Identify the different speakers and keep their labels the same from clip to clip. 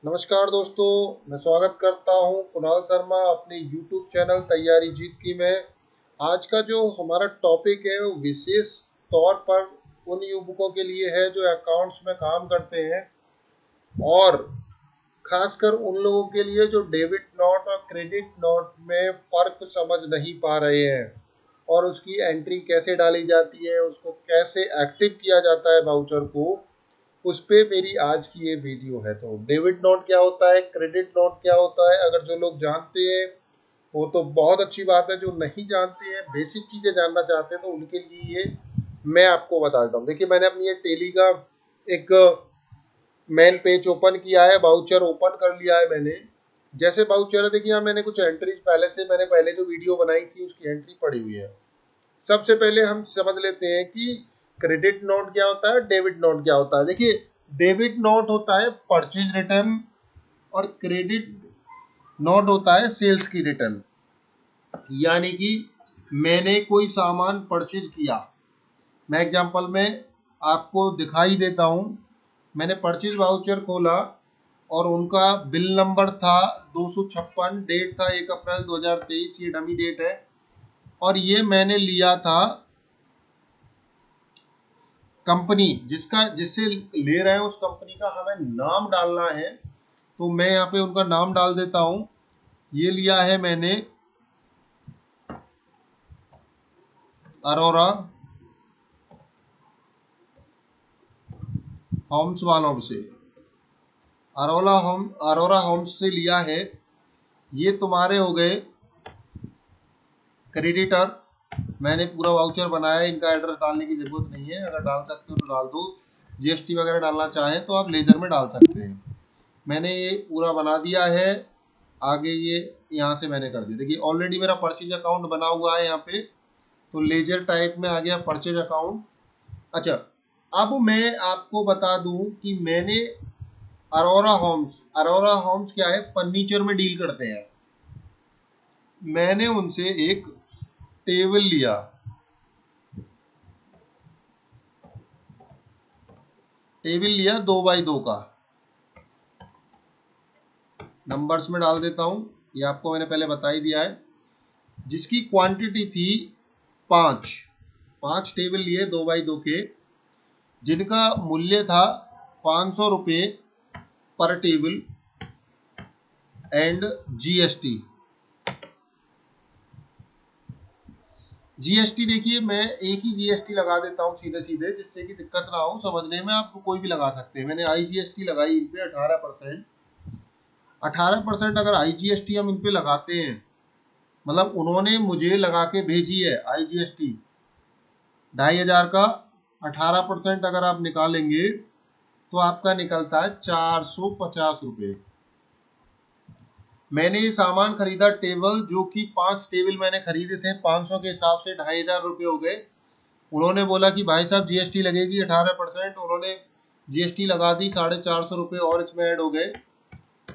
Speaker 1: नमस्कार दोस्तों, मैं स्वागत करता हूं कुणाल शर्मा अपने YouTube चैनल तैयारी जीत की में। आज का जो हमारा टॉपिक है वो विशेष तौर पर उन युवकों के लिए है जो अकाउंट्स में काम करते हैं और खासकर उन लोगों के लिए जो डेबिट नोट और क्रेडिट नोट में फ़र्क समझ नहीं पा रहे हैं और उसकी एंट्री कैसे डाली जाती है, उसको कैसे एक्टिव किया जाता है वाउचर को, उस पे मेरी आज की ये वीडियो है। तो डेबिट नोट क्या होता है, क्रेडिट नोट क्या होता है, अगर जो लोग जानते हैं वो तो बहुत अच्छी बात है। जो नहीं जानते हैं, बेसिक चीज़ें जानना चाहते हैं, तो उनके लिए ये मैं आपको बता देता हूँ। देखिए, मैंने अपनी ये टेली का एक मेन पेज ओपन किया है, वाउचर ओपन कर लिया है मैंने। जैसे वाउचर है, देखिए यहाँ मैंने कुछ एंट्रीज मैंने पहले जो वीडियो बनाई थी उसकी एंट्री पड़ी हुई है। सबसे पहले हम समझ लेते हैं कि क्रेडिट नोट क्या होता है, डेबिट नोट क्या होता है। देखिए, डेबिट नोट होता है परचेज रिटर्न और क्रेडिट नोट होता है सेल्स की रिटर्न। यानी कि मैंने कोई सामान परचेज किया, मैं एग्जांपल में आपको दिखाई देता हूँ। मैंने परचेज वाउचर खोला और उनका बिल नंबर था 256, डेट था 1 अप्रैल 2023, ये डमी डेट है। और ये मैंने लिया था कंपनी जिससे ले रहे हैं, उस कंपनी का हमें नाम डालना है। तो मैं यहाँ पे उनका नाम डाल देता हूँ। ये लिया है मैंने अरोरा होम्स वालों से, अरोरा होम्स से लिया है। ये तुम्हारे हो गए क्रेडिटर। मैंने पूरा वाउचर बनाया, इनका एड्रेस डालने की ज़रूरत नहीं है, अगर डाल सकते हो तो डाल दो। जीएसटी वगैरह डालना चाहें तो आप लेजर में डाल सकते हैं। मैंने ये पूरा बना दिया है। आगे ये यहाँ से मैंने कर दिया। देखिए, ऑलरेडी मेरा परचेज अकाउंट बना हुआ है यहाँ पे, तो लेजर टाइप में आ गया परचेज अकाउंट। अच्छा, अब मैं आपको बता दूं कि मैंने अरोरा होम्स क्या है, फर्नीचर में डील करते हैं। मैंने उनसे एक टेबल लिया, टेबल लिया 2x2 का। नंबर्स में डाल देता हूँ, ये आपको मैंने पहले बता ही दिया है। जिसकी क्वांटिटी थी 5, 5 टेबल लिए 2x2 के, जिनका मूल्य था 500 रुपये पर टेबल एंड जीएसटी। जीएसटी देखिए, मैं एक ही जीएसटी लगा देता हूँ सीधे सीधे, जिससे कि दिक्कत ना हो समझने में। आप कोई भी लगा सकते हैं। मैंने आईजीएसटी लगाई इन पे 18%। 18% अगर आईजीएसटी हम इन पे लगाते हैं, मतलब उन्होंने मुझे लगा के भेजी है आईजीएसटी 2500 का। 18% अगर आप निकालेंगे तो आपका निकलता है 450 रुपये। मैंने ये सामान खरीदा टेबल, जो कि 5 टेबल मैंने खरीदे थे 500 के हिसाब से, 2500 रुपये हो गए। उन्होंने बोला कि भाई साहब जीएसटी लगेगी 18%, उन्होंने जीएसटी लगा दी, 450 रुपये और इसमें ऐड हो गए।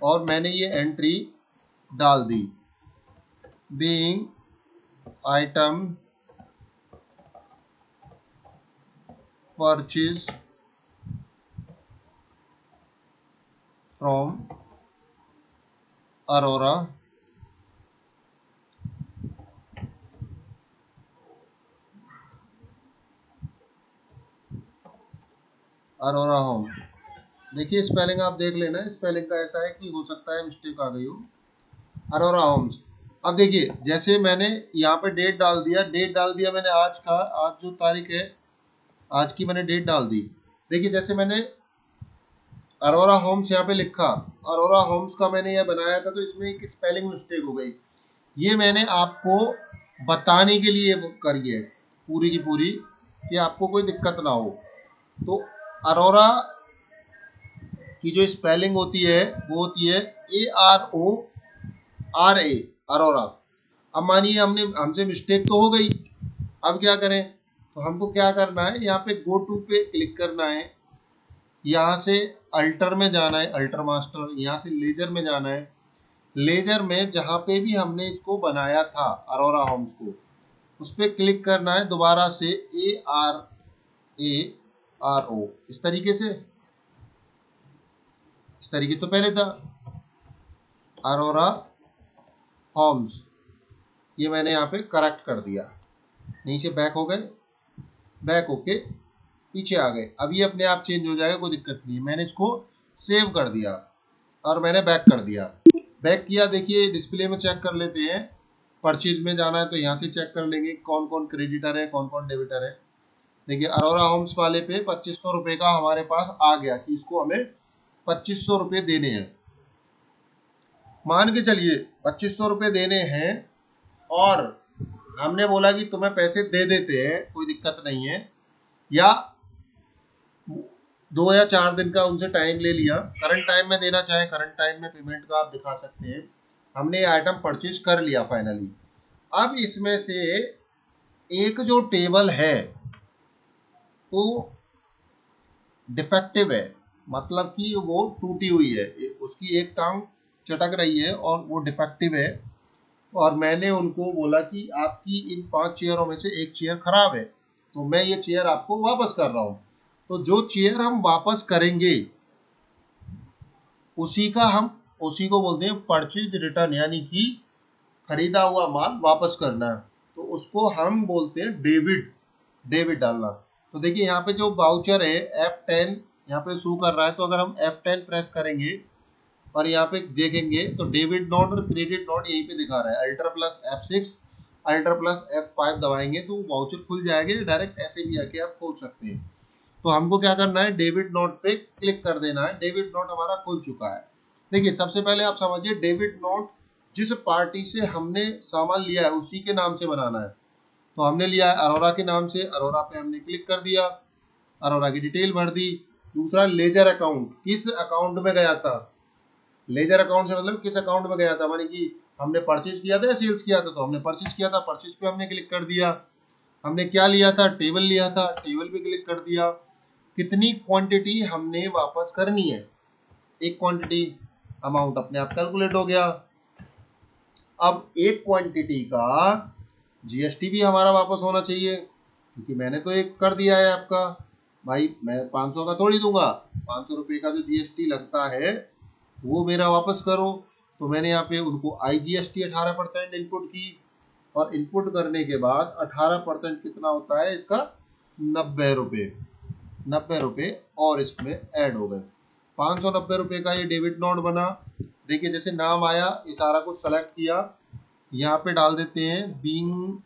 Speaker 1: और मैंने ये एंट्री डाल दी, being item purchase from Arora Arora home. देखिए, स्पेलिंग आप देख लेना, स्पेलिंग का ऐसा है कि हो सकता है मिस्टेक आ गई हो। अरोरा होम्स। अब देखिए, जैसे मैंने यहाँ पे डेट डाल दिया, मैंने आज का, आज जो तारीख है आज की मैंने डेट डाल दी। देखिए, जैसे मैंने अरोरा होम्स यहाँ पे लिखा, अरोरा होम्स का मैंने यह बनाया था, तो इसमें एक स्पेलिंग मिस्टेक हो गई। ये मैंने आपको बताने के लिए करी है पूरी की पूरी, कि आपको कोई दिक्कत ना हो। तो अरोरा की जो स्पेलिंग होती है वो होती है ARORA, अरोरा। अब मानिए हमसे मिस्टेक तो हो गई, अब क्या करें? तो हमको क्या करना है, यहाँ पे गो टू पे क्लिक करना है, यहाँ से अल्टर में जाना है, अल्टर मास्टर, यहाँ से लेजर में जाना है। लेजर में जहाँ पे भी हमने इसको बनाया था अरोरा होम्स को, उस पर क्लिक करना है दोबारा से, ARARO, इस तरीके से इस तरीके तो पहले था अरोरा होम्स, ये मैंने यहाँ पे करेक्ट कर दिया, यहीं से बैक हो गए, बैक होके पीछे आ गए। अब ये अपने आप चेंज हो जाएगा, कोई दिक्कत नहीं है। मैंने इसको सेव कर दिया और मैंने बैक कर दिया। बैक किया, देखिए डिस्प्ले में चेक कर लेते हैं। परचेज में जाना है तो यहाँ से चेक कर लेंगे कौन कौन क्रेडिटर है कौन कौन डेबिटर है। देखिए अरोरा होम्स वाले पे 2500 रुपये का हमारे पास आ गया कि इसको हमें 2500 रुपये देने हैं। मान के चलिए 2500 रुपये देने हैं और हमने बोला कि तुम्हें पैसे दे देते हैं, कोई दिक्कत नहीं है, या 2 या 4 दिन का उनसे टाइम ले लिया। करंट टाइम में देना चाहे करंट टाइम में पेमेंट का आप दिखा सकते हैं। हमने ये आइटम परचेज कर लिया फाइनली। अब इसमें से एक जो टेबल है वो डिफेक्टिव है, मतलब कि वो टूटी हुई है, उसकी एक टांग चटक रही है और वो डिफेक्टिव है। और मैंने उनको बोला कि आपकी इन 5 चेयरों में से एक चेयर खराब है, तो मैं ये चेयर आपको वापस कर रहा हूँ। तो जो चेयर हम वापस करेंगे उसी को बोलते हैं परचेज रिटर्न, यानी कि खरीदा हुआ माल वापस करना है, तो उसको हम बोलते हैं डेबिट डालना। तो देखिए यहाँ पे जो वाउचर है F10 यहाँ पे शो कर रहा है, तो अगर हम F10 प्रेस करेंगे और यहाँ पे देखेंगे तो डेबिट नोट और क्रेडिट नोट यहीं पे दिखा रहा है। Alter plus F6 alter plus F5 दबाएंगे तो वाउचर खुल जाएगा, डायरेक्ट ऐसे भी आके आप खोल सकते हैं। तो हमको क्या करना है, डेबिट नोट पे क्लिक कर देना है। डेबिट नोट हमारा खुल चुका है। देखिए सबसे पहले आप समझिए, डेबिट नोट जिस पार्टी से हमने सामान लिया है उसी के नाम से बनाना है। तो हमने लिया है अरोरा के नाम से, अरोरा पे हमने क्लिक कर दिया, अरोरा की डिटेल भर दी। दूसरा लेजर अकाउंट, किस अकाउंट में गया था, लेजर अकाउंट से मतलब किस अकाउंट में गया था, मानी कि हमने परचेज किया था या सेल्स किया था, तो हमने परचेज किया था, परचेज पे हमने क्लिक कर दिया। हमने क्या लिया था, टेबल लिया था, टेबल पे क्लिक कर दिया। कितनी क्वांटिटी हमने वापस करनी है, एक क्वांटिटी, अमाउंट अपने आप कैलकुलेट हो गया। अब एक क्वांटिटी का जीएसटी भी हमारा वापस होना चाहिए, क्योंकि मैंने तो एक कर दिया है आपका भाई, मैं 500 का थोड़ी दूंगा, 500 रुपये का जो जीएसटी लगता है वो मेरा वापस करो। तो मैंने यहाँ पे उनको IGST 18% इनपुट की, और इनपुट करने के बाद 18% कितना होता है इसका, 90 रुपये। 90 रुपये और इसमें ऐड हो गए, 590 रुपये का ये डेबिट नोट बना। देखिए जैसे नाम आया, ये सारा कुछ सेलेक्ट किया, यहाँ पे डाल देते हैं being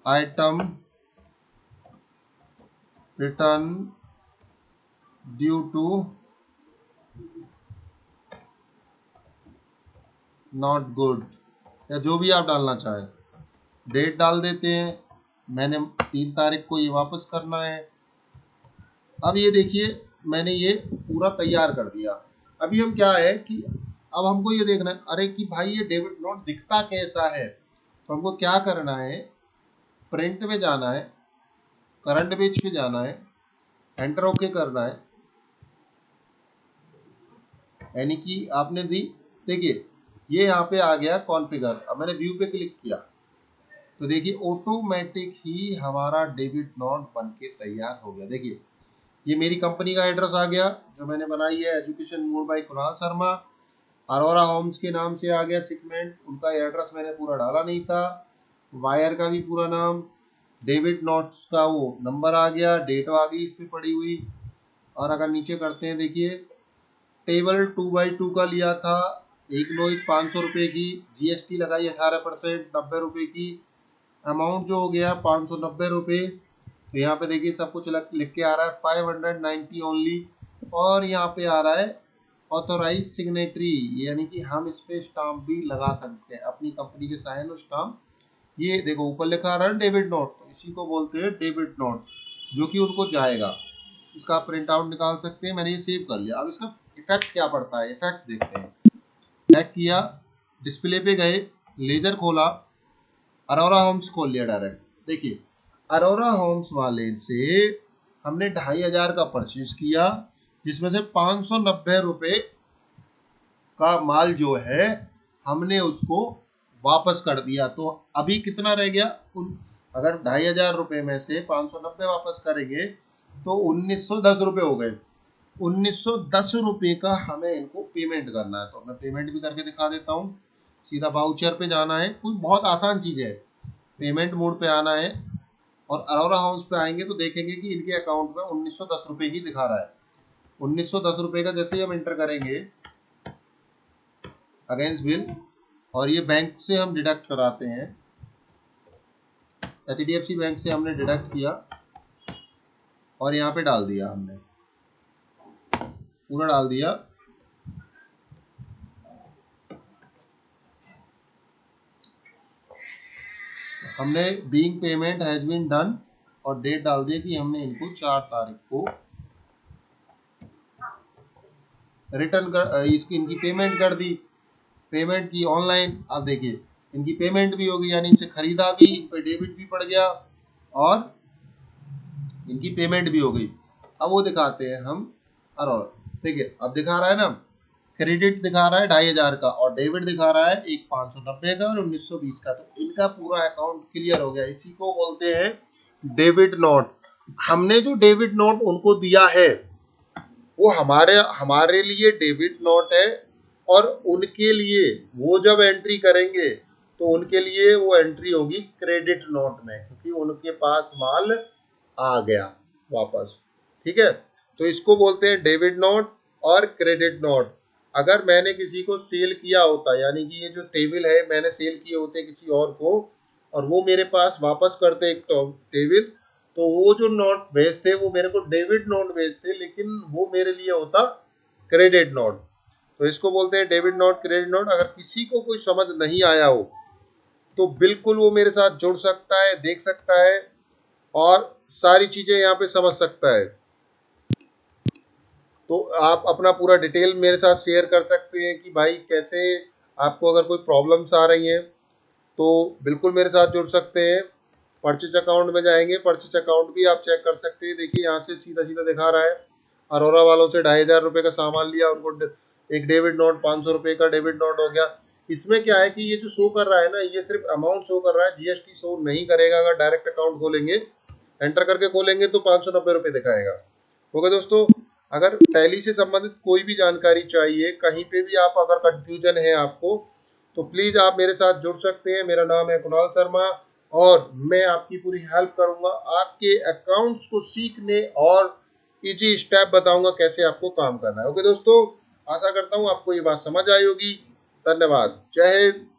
Speaker 1: item return due to not good, या जो भी आप डालना चाहें। डेट डाल देते हैं, मैंने 3 तारीख को ये वापस करना है। अब ये देखिए मैंने ये पूरा तैयार कर दिया। अभी हम क्या है कि अब हमको ये देखना है, अरे कि भाई ये डेबिट नोट दिखता कैसा है। तो हमको क्या करना है, प्रिंट में जाना है, करंट पेज पे जाना है, एंटर ओके करना है, यानी कि आपने दी। देखिए ये यहाँ पे आ गया कॉन्फ़िगर। अब मैंने व्यू पे क्लिक किया तो देखिए ऑटोमेटिक ही हमारा डेबिट नोट बन के तैयार हो गया। देखिए ये मेरी कंपनी का एड्रेस आ गया जो मैंने बनाई है, education mode by Kunal Sharma. Arora Homes के नाम से आ गया सेगमेंट, उनका एड्रेस मैंने पूरा डाला नहीं था, वायर का भी पूरा नाम, डेबिट नोट्स का वो नंबर आ गया, डेट आ गई इस पर पड़ी हुई। और अगर नीचे करते हैं, देखिए टेबल 2x2 का लिया था, एक नोइज 500 रुपये की, जीएसटी लगाई 18%, 90 रुपये की, अमाउंट जो हो गया 590 रुपये। तो यहाँ पे देखिए सब कुछ लिख के आ रहा है 590 ओनली, और यहाँ पे आ रहा है ऑथोराइज सिग्नेटरी, यानी कि हम इस पे स्टाम्प भी लगा सकते हैं, अपनी कंपनी के साइन और स्टाम्प। ये देखो ऊपर लिखा आ रहा है डेबिट नोट, तो इसी को बोलते हैं डेबिट नोट, जो कि उनको जाएगा। इसका प्रिंट आउट निकाल सकते हैं, मैंने ये सेव कर लिया। अब इसका इफेक्ट क्या पड़ता है, इफेक्ट देखते हैं। बैक किया, डिस्प्ले पे गए, लेजर खोला, अरोरा होम्स खोल लिया डायरेक्ट। देखिए अरोरा होम्स वाले से हमने 2500 का परचेज किया, जिसमें से 590 रुपये का माल जो है हमने उसको वापस कर दिया। तो अभी कितना रह गया, अगर 2500 रुपये में से 590 वापस करेंगे तो 1910 रुपये हो गए। ₹1910 का हमें इनको पेमेंट करना है। तो मैं पेमेंट भी करके दिखा देता हूँ। सीधा वाउचर पे जाना है, कोई बहुत आसान चीज़ है। पेमेंट मोड पे आना है और अरोरा हाउस पे आएंगे तो देखेंगे कि इनके अकाउंट में ₹1910 ही दिखा रहा है। ₹1910 का जैसे ही हम इंटर करेंगे अगेंस्ट बिल, और ये बैंक से हम डिडक्ट कराते हैं, HDFC बैंक से हमने डिडक्ट किया और यहाँ पे डाल दिया, हमने पूरा डाल दिया। हमने being payment has been done और डेट डाल दिया कि हमने इनको 4 तारीख को रिटर्न कर इसकी इनकी पेमेंट कर दी। पेमेंट की ऑनलाइन, अब देखिए इनकी पेमेंट भी हो गई, यानी इनसे खरीदा भी, इन पे डेबिट भी पड़ गया और इनकी पेमेंट भी हो गई। अब वो दिखाते हैं हम अरोरा, देखिए अब दिखा रहा है ना, क्रेडिट दिखा रहा है 2500 का और डेबिट दिखा रहा है एक 590 का और 1920 का। तो इनका पूरा अकाउंट क्लियर हो गया। इसी को बोलते हैं डेबिट नोट। हमने जो डेबिट नोट उनको दिया है वो हमारे हमारे लिए डेबिट नोट है, और उनके लिए वो जब एंट्री करेंगे तो उनके लिए वो एंट्री होगी क्रेडिट नोट में, क्योंकि उनके पास माल आ गया वापस। ठीक है, तो इसको बोलते हैं डेबिट नोट और क्रेडिट नोट। अगर मैंने किसी को सेल किया होता, यानी कि ये जो टेबल है मैंने सेल किए होते किसी और को, और वो मेरे पास वापस करते एक तो टेबल, तो वो जो नोट भेजते वो मेरे को डेबिट नोट भेजते, लेकिन वो मेरे लिए होता क्रेडिट नोट। तो इसको बोलते हैं डेबिट नोट, क्रेडिट नोट। अगर किसी को कोई समझ नहीं आया हो तो बिल्कुल वो मेरे साथ जुड़ सकता है, देख सकता है और सारी चीजें यहाँ पे समझ सकता है। तो आप अपना पूरा डिटेल मेरे साथ शेयर कर सकते हैं कि भाई कैसे आपको अगर कोई प्रॉब्लम्स आ रही हैं तो बिल्कुल मेरे साथ जुड़ सकते हैं। परचेज अकाउंट में जाएंगे, परचेज अकाउंट भी आप चेक कर सकते हैं। देखिए यहाँ से सीधा सीधा दिखा रहा है अरोरा वालों से ₹2500 का सामान लिया, उनको एक डेबिट नोट ₹500 का डेबिट नोट हो गया। इसमें क्या है कि ये जो शो कर रहा है ना, ये सिर्फ अमाउंट शो कर रहा है, जीएसटी शो नहीं करेगा। अगर डायरेक्ट अकाउंट खोलेंगे, एंटर करके खोलेंगे तो ₹590 दिखाएगा। ओके दोस्तों, अगर टैली से संबंधित कोई भी जानकारी चाहिए, कहीं पे भी आप अगर कंफ्यूजन है आपको, तो प्लीज आप मेरे साथ जुड़ सकते हैं। मेरा नाम है कुणाल शर्मा और मैं आपकी पूरी हेल्प करूंगा, आपके अकाउंट्स को सीखने और इजी स्टेप बताऊंगा कैसे आपको काम करना है। ओके दोस्तों, आशा करता हूं आपको ये बात समझ आई होगी। धन्यवाद। जय हिंद।